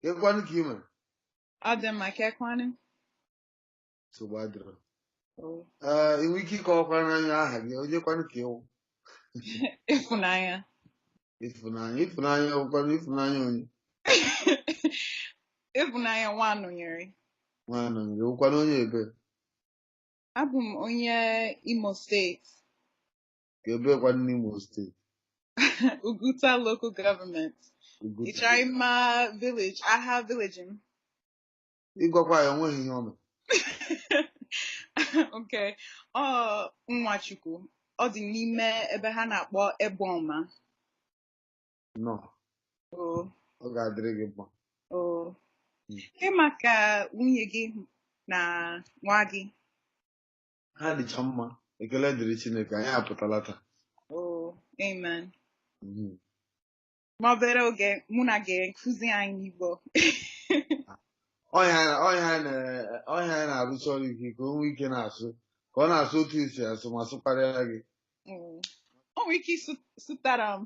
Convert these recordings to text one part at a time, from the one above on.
Kekwanụ ka ime? Ọ dị mma ka ekwanụ. Nsogbu adịrọ. Inwe ike ịkọwakwana anyị aha gị, onye kwanụ ka ịwụ? Ịfụnanya. Ịfụnanya ọkwanụ ịfụnanya onye? Ịfụnanya Nwanọnyere. Nwanọnyere ọkwanụ onye ebe? Abụ m onye Imo steeti. Ka ebe kwanụ n'Imo steeti? Uguta local government. Ị chọrọ ịma village, aha village m? Ịgwakwa ya onweghị ihe ọma. Okay. Nwachukwu. Ọ dị n'ime ebe ha na-akpọ Ebọma. Nọ. Ọ ga-adịrị gị mma. Ịma ka nwunye gị na nwa gị? Ha dịcha mma. Ekele dịrị Chineke, anyị apụtala taa. Amen. Ma obere oge mụ na gị nkụzi anyị Igbo. Ọhịa anyị na-arụsi ọrụ ike ka o nwee ike na-asụ ka ọ na-asụ otu isi asụ ma sụkarịa gị. O nwere ike ịsụtara m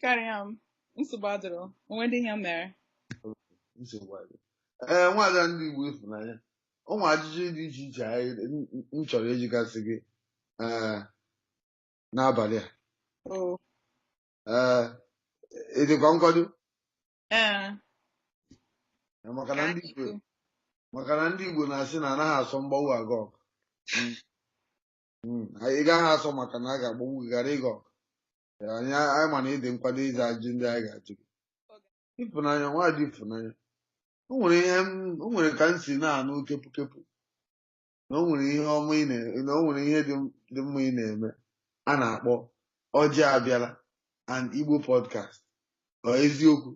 karịa m. Nsogbu adịrọ, onwe dị ihe mere. Nwaada ndị Igbo Ịfụnanya, ụmụ ajụjụ dị iche iche m chọrọ ịjụgasị gị n'abalị a. Ị dịkwa nkwado? Maka na ndị Igbo na-asị na anaghị asọ mgbanwe aga ọgụ. Ị gaghị asọ maka na a ga-agbanwe gị ghara ịga ọgụ. Anyị ma na ịdị nkwado ịza ajụjụ ndị anyị ga-ajụ gị. Ịfụnanya, nwaada Ịfụnanya, o nwere ka m si na-anụ kepụkepụ na o nwere ihe ọma na o nwere ihe dị mma ị na-eme a na-akpọ ọjị abịala and Igbo podcast. Ọ eziokwu?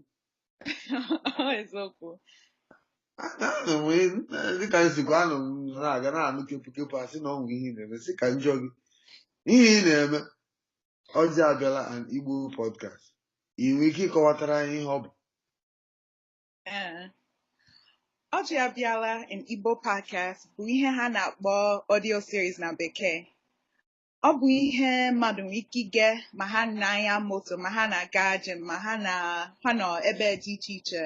Eziokwu. Dịka nsikwa anọ m na-aga na-anụ kepụkepụ asị na ọ nwere ihe ị na-eme, sị ka njọ gị ihe ị na-eme ọjị abịala and Igbo podcast. Ị nwere ike ịkọwatara anyị ihe ọ bụ? Ọjị abịala in Igbo podcast bụ ihe ha na-akpọ audio series na bekee. Ọ bụ ihe mmadụ nwere ike ige ma ha na-anya moto, ma ha na-aga njem, ma ha nọ ebe dị iche iche.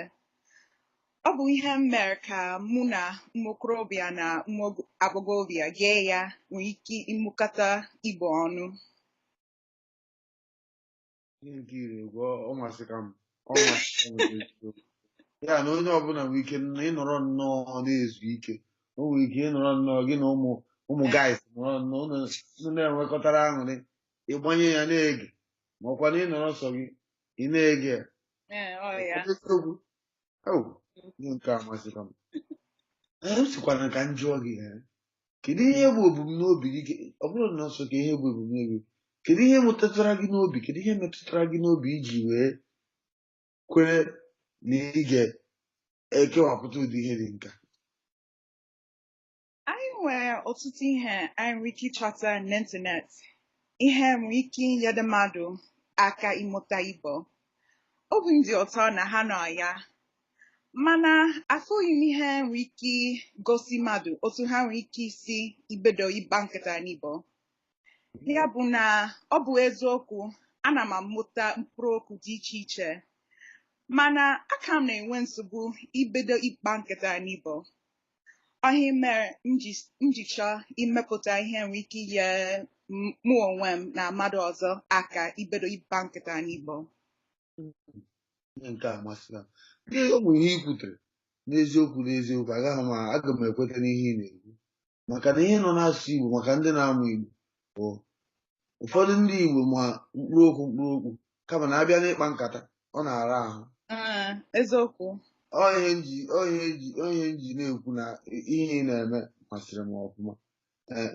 Ọ bụ ihe m mere ka mụ na ụmụ okorobịa na ụmụ agbọghọbịa gee ya nwee ike ịmụkọta Igbo ọnụ. Ihe nke ire gwa ọ masị ka m ya na onye ọbụla nwere ike ịnọrọ nnọọ na-ezu ike. O nwere ike ịnọrọ nnọọ gị na ụmụ guys nọrọ nnọọ unu na-enwekọtara aṅụrị, ịgbanye ya na-ege, ma ọkwa na ịnọrọ nsọ gị ị na-ege ya. Ihe nke amasị ka m. M sikwana ka m jụọ gị, kedu ihe bụ ebumnobi gị? Ọ bụrụ na ọsọ ka ihe bụ ebumnobi, kedu ihe metụtara gị n'obi? Kedu ihe metụtara gị n'obi iji wee kwere na ị ga-ekewapụta ụdị ihe dị nka? Anyị nwere ọtụtụ ihe anyị nwere ike ịchọta n'ịntanetị. Ihe nwere ike inyere mmadụ aka ịmụta Igbo. Ọ bụ ndị ụtọ na ha nọ ya, mana afụghị m ihe nwere ike gosi mmadụ otu ha nwere ike isi ibido ịkpa nkata n'Igbo. Ya bụ na ọ bụ eziokwu, ana m amụta mkpụrụ okwu dị iche iche, mana aka m na-enwe nsogbu ibido ịkpa nkata n'Igbo. Ọhịa mere m ji chọọ imepụta ihe nwere ike inye mụ onwe m na mmadụ ọzọ aka ibido ịkpa nkata n'Igbo. Ihe nke a masịra m. Ụmụ ihe i kwutere n'eziokwu aga m ekweta n'ihe ị na-ekwu, maka na ihe nọ n'asụsụ Igbo maka ndị na-amụ Igbo bụ ụfọdụ ndị Igbo ma mkpụrụ okwu kama na abịa n'ịkpa nkata ọ na-ara ahụ. Eziokwu. Onye nji na-ekwu na ihe ị na-eme masịrị m ọfụma.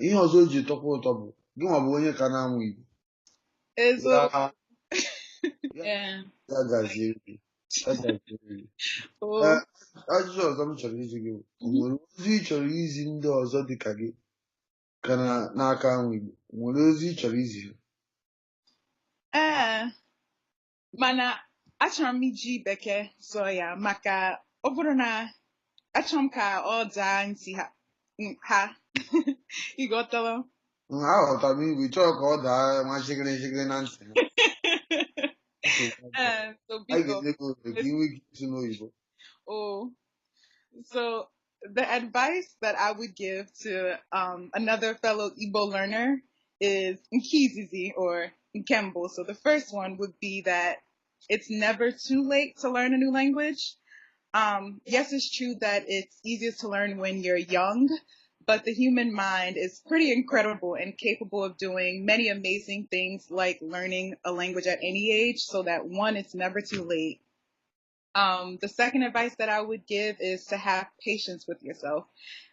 Ihe ọzọ o ji tọkwa ụtọ bụ gị nwa bụ onye ka na-amụ Igbo. Eziokwu. Ya gazie gị. Ajụjụ ọzọ m chọrọ ịjụ gị bụ, nwere ozi ị chọrọ izi ndị ọzọ dịka gị ka n'aka amụ Igbo? Nwere ozi ị chọrọ izi ha? Mana achọrọ m iji bekee zụọ ya, maka ọ bụrụ na achọrọ m ka ọ daa ntị ha. Ịghọtala? Aghọtara m Igbo, chọọ ka ọ daa nwa shigiri na ntị ha. So I biko. get go to know Igbo. Oh, so the advice that I would give to another fellow Igbo learner is Nkizizi or Nkembo. So the first one would be that it's never too late to learn a new language. Yes, it's true that it's easiest to learn when you're young, but the human mind is pretty incredible and capable of doing many amazing things like learning a language at any age, so that one, it's never too late. The second advice that I would give is to have patience with yourself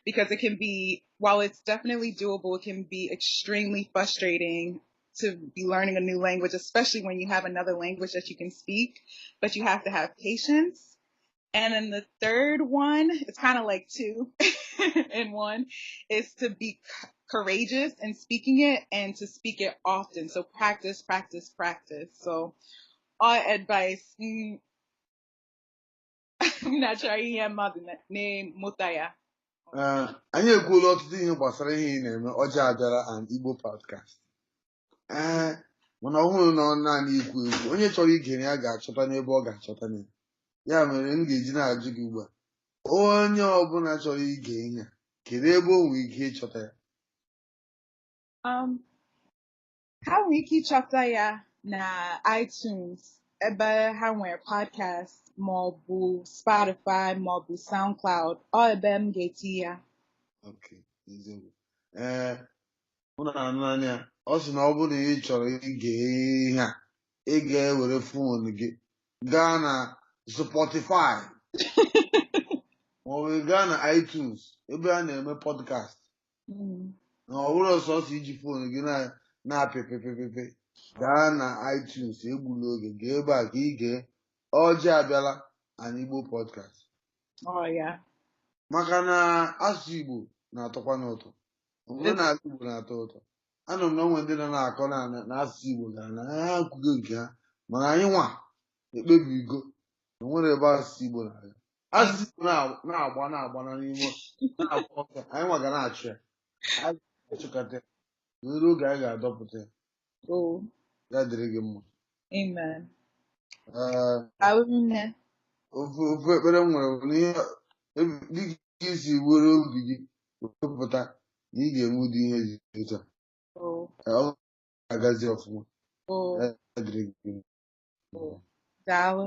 because it can be, while it's definitely doable, it can be extremely frustrating to be learning a new language, especially when you have another language that you can speak, but you have to have patience. And then the third one, it's kind of like two in one, is to be courageous in speaking it and to speak it often. So practice, practice, practice. So our advice, I'm not sure ihe mmadụ na-emụta ya. Anyị ekwuola ọtụtụ ihe gbasara ihe ị na-eme ọjị abịara and Igbo podcast. Mana ọhụrụ na naanị ikwu egwu onye chọrọ ige ya ga-achọta n'ebe ọ ga-achọta ya. Ya mere m ga-eji na-ajụ gị ugbu a onye ọbụla chọrọ ige ihe kedu ebe o nwere ike ịchọta ya? Ha nwere ike ịchọta ya na iTunes ebe ha nwere podcast maọbụ Spotify maọbụ SoundCloud ọ ebe m ga-eti ya. Ụnụ na-anụ anya ọ sị na ọ bụrụ na ị chọrọ ige ihe a ị ga-ewere fon gị gaa na Spotify maọbụ gaa na iTunes ebe a na-eme podcast na ọ bụrụ sọsọ iji fon gị na-apịpịpịpị gaa na iTunes egbula oge gaa ebe a ka ị gee ọjị abịala and Igbo podcast maka na asụsụ Igbo na-atọkwa n'ụtọ omenala Igbo na-atọ ụtọ. Anọ m na onwe ndị nọ na-akọ na asụsụ Igbo gara na ha akwụgo nke ha mana anyị nwa ekpebigo na nwere ebe asụsụ Igbo na-aga asụsụ Igbo na-agba n'ime na-agba ọsọ anyị nwa ga na-achụ ya anyị ga-achụkata ya n'ere oge anyị ga-adọpụta ya. Ya dịrị gị mma. Ofu ekpere m nwere bụ n'ihe dịka isi were obi gị wepụta na ị ga-eme ụdị ihe dị otu a ọ ga-agazi ọfụma. Ya dịrị gị mma. Daalụ.